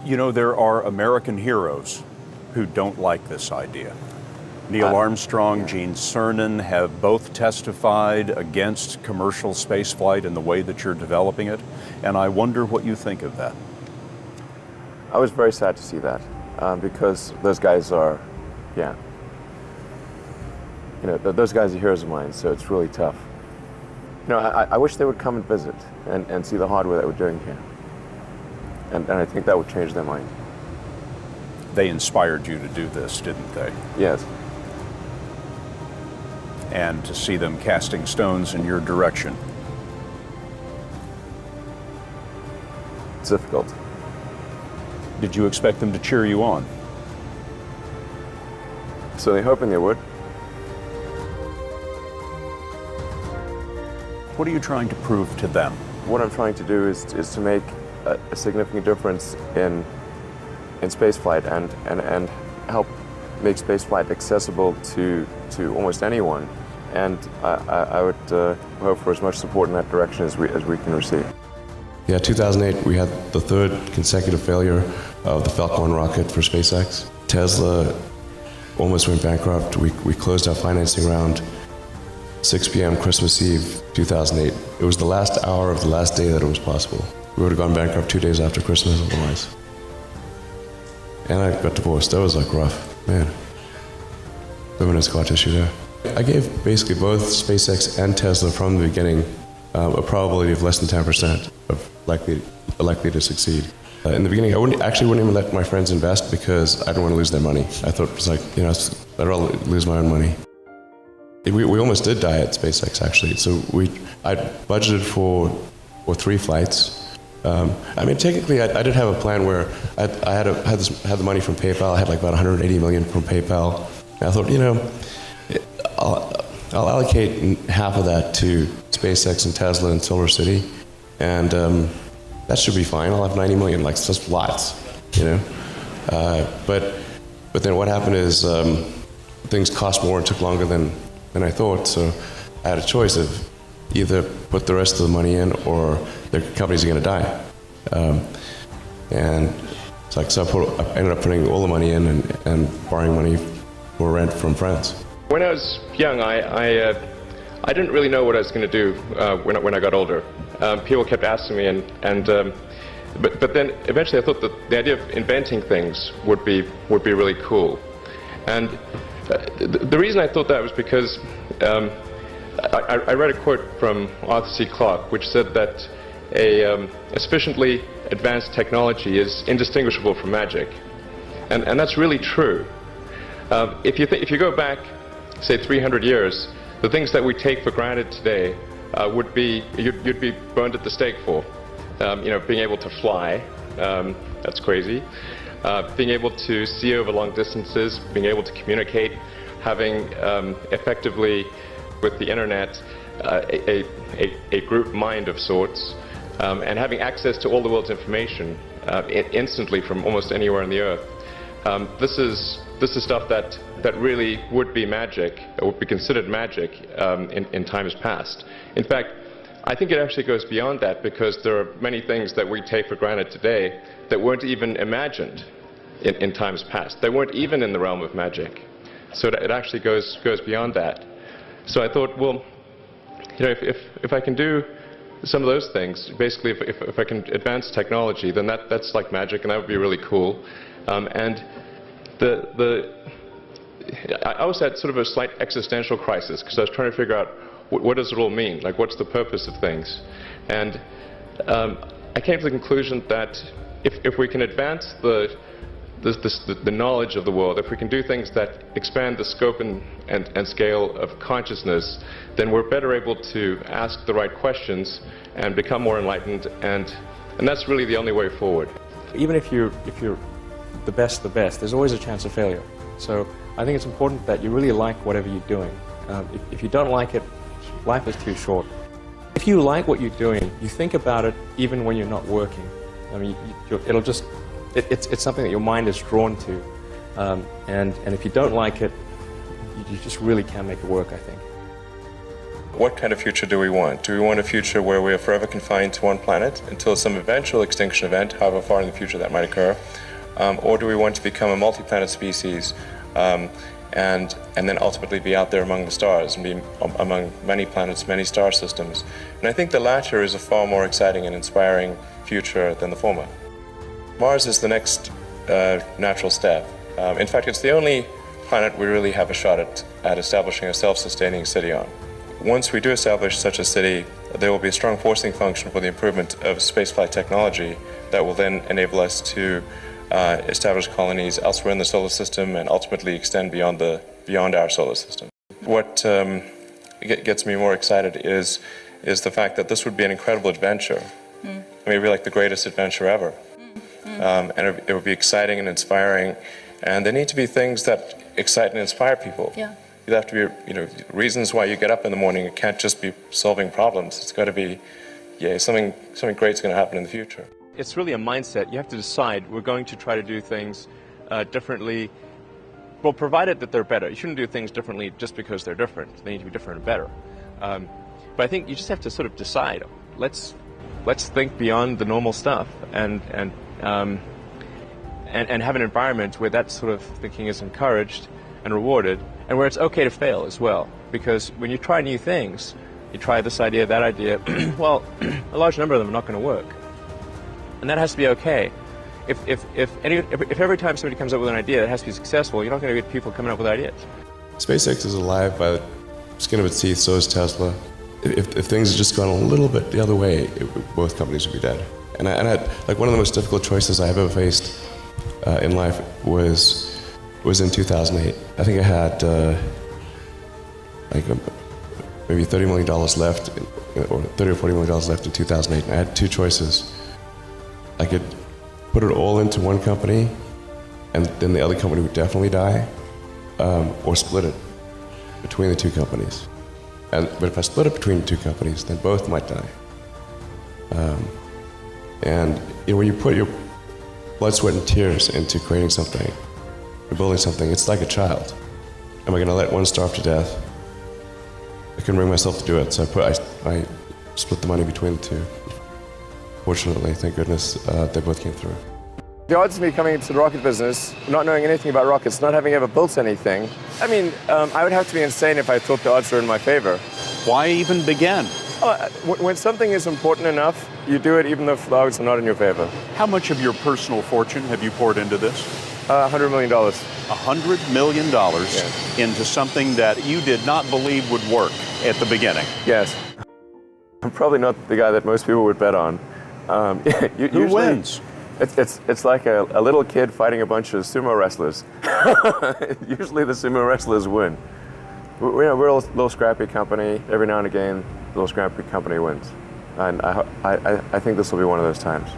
You know, there are American heroes who don't like this idea. Neil Armstrong, Gene Cernan have both testified against commercial spaceflight in the way that you're developing it, and I wonder what you think of that. I was very sad to see that, because those guys are, those guys are heroes of mine, so it's really tough. You know, I wish they would come and visit and see the hardware that we're doing here. And I think that would change their mind. They inspired you to do this, didn't they? Yes. And to see them casting stones in your direction. It's difficult. Did you expect them to cheer you on? So they're hoping they would. What are you trying to prove to them? What I'm trying to do is to make a significant difference in spaceflight and help make spaceflight accessible to almost anyone. And I would hope for as much support in that direction as we can receive. Yeah, 2008, we had the third consecutive failure of the Falcon rocket for SpaceX. Tesla almost went bankrupt. We closed our financing round 6 p.m. Christmas Eve, 2008. It was the last hour of the last day that it was possible. We would have gone bankrupt 2 days after Christmas otherwise. And I got divorced. That was like rough, man. Living in a scar tissue there. I gave basically both SpaceX and Tesla from the beginning a probability of less than 10% of likely to succeed. In the beginning, I wouldn't even let my friends invest because I didn't want to lose their money. I thought it was like, I'd rather lose my own money. We almost did die at SpaceX, actually. So I budgeted for 3 flights. I mean, technically, I did have a plan where I had the money from PayPal. I had like about 180 million from PayPal. And I thought, I'll allocate half of that to SpaceX and Tesla and Solar City, and that should be fine. I'll have 90 million, like just lots, But then what happened is things cost more and took longer than I thought. So I had a choice of either put the rest of the money in or the companies are going to die. And it's like, so I ended up putting all the money in and borrowing money for rent from friends. When I was young, I didn't really know what I was going to do when I got older. People kept asking me, but then eventually I thought that the idea of inventing things would be really cool. And the reason I thought that was because I read a quote from Arthur C. Clarke, which said that a sufficiently advanced technology is indistinguishable from magic, and that's really true. If you go back, say 300 years, the things that we take for granted today would be you'd be burned at the stake for. Being able to fly, that's crazy. Being able to see over long distances, being able to communicate, having effectively with the internet a group mind of sorts, and having access to all the world's information instantly from almost anywhere on the earth. This is stuff that really would be magic, or would be considered magic in times past. In fact, I think it actually goes beyond that, because there are many things that we take for granted today that weren't even imagined in times past. They weren't even in the realm of magic. So it actually goes beyond that. So I thought, well, if I can do some of those things, basically if I can advance technology, then that's like magic, and that would be really cool. And I also had sort of a slight existential crisis, because I was trying to figure out what does it all mean? Like, what's the purpose of things? And I came to the conclusion that if we can advance the knowledge of the world, if we can do things that expand the scope and scale of consciousness, then we're better able to ask the right questions and become more enlightened, and that's really the only way forward. Even if you're the best, there's always a chance of failure. So I think it's important that you really like whatever you're doing. If you don't like it, life is too short. If you like what you're doing, you think about it even when you're not working. I mean, it's something that your mind is drawn to. And if you don't like it, you just really can't make it work, I think. what kind of future do we want? Do we want a future where we are forever confined to one planet until some eventual extinction event, however far in the future that might occur? Or do we want to become a multi-planet species and then ultimately be out there among the stars and be among many planets, many star systems? And I think the latter is a far more exciting and inspiring future than the former. Mars is the next natural step. In fact, it's the only planet we really have a shot at establishing a self-sustaining city on. Once we do establish such a city, there will be a strong forcing function for the improvement of spaceflight technology that will then enable us to establish colonies elsewhere in the solar system and ultimately extend beyond our solar system. What gets me more excited is the fact that this would be an incredible adventure. I mean, it would be like the greatest adventure ever. And it would be exciting and inspiring. And there need to be things that excite and inspire people. Yeah. You have to be, reasons why you get up in the morning. It can't just be solving problems. It's got to be, something great's going to happen in the future. It's really a mindset. You have to decide, we're going to try to do things differently, well, provided that they're better. You shouldn't do things differently just because they're different. They need to be different and better. But I think you just have to sort of decide, let's think beyond the normal stuff and have an environment where that sort of thinking is encouraged and rewarded, and where it's okay to fail as well. Because when you try new things, you try this idea, that idea, well, a large number of them are not going to work. And that has to be okay. If every time somebody comes up with an idea that has to be successful, you're not going to get people coming up with ideas. SpaceX is alive by the skin of its teeth, so is Tesla. If things had just gone a little bit the other way, both companies would be dead. And I had, like, one of the most difficult choices I've ever faced in life was in 2008. I think I had maybe $30 million left, or $30 or $40 million left in 2008. And I had two choices. I could put it all into one company, and then the other company would definitely die, or split it between the two companies. But if I split it between the two companies, then both might die. And when you put your blood, sweat, and tears into creating something, or building something, it's like a child. Am I going to let one starve to death? I couldn't bring myself to do it, so I split the money between the two. Fortunately, thank goodness, they both came through. The odds of me coming into the rocket business, not knowing anything about rockets, not having ever built anything, I mean, I would have to be insane if I thought the odds were in my favor. Why even begin? When something is important enough, you do it even though the odds are not in your favor. How much of your personal fortune have you poured into this? $100 million. $100 million into something that you did not believe would work at the beginning. Yes. I'm probably not the guy that most people would bet on. Who wins? It's like a little kid fighting a bunch of sumo wrestlers. Usually the sumo wrestlers win. We're a little scrappy company. Every now and again, the little scrappy company wins. And I think this will be one of those times.